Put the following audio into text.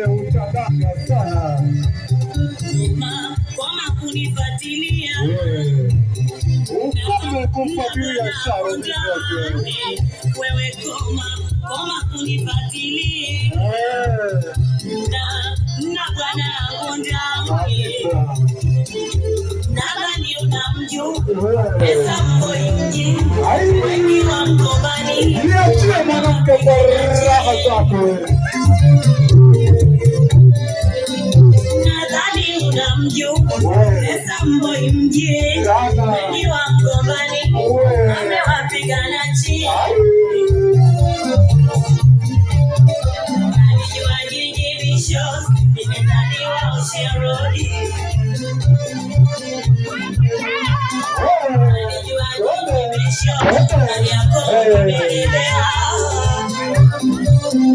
Utadaka sana. Koma kunifuatilia. Ukome kumfuatilia Sharo. Wewe koma kunifuatilia. Na bwana ngonja. Nadhani unamjua. Pesa mboinji. Wengi wa mkombani. Niachie mwanamke kwa raha zako. Nadhani unamjua. Pesa mboinji. Wengi wa mkombani. Amewapigana chini. Alijua jiji vishos. Nimezaliwa Usherodi. Alijua jiji vishos. Nani yako kumelelea.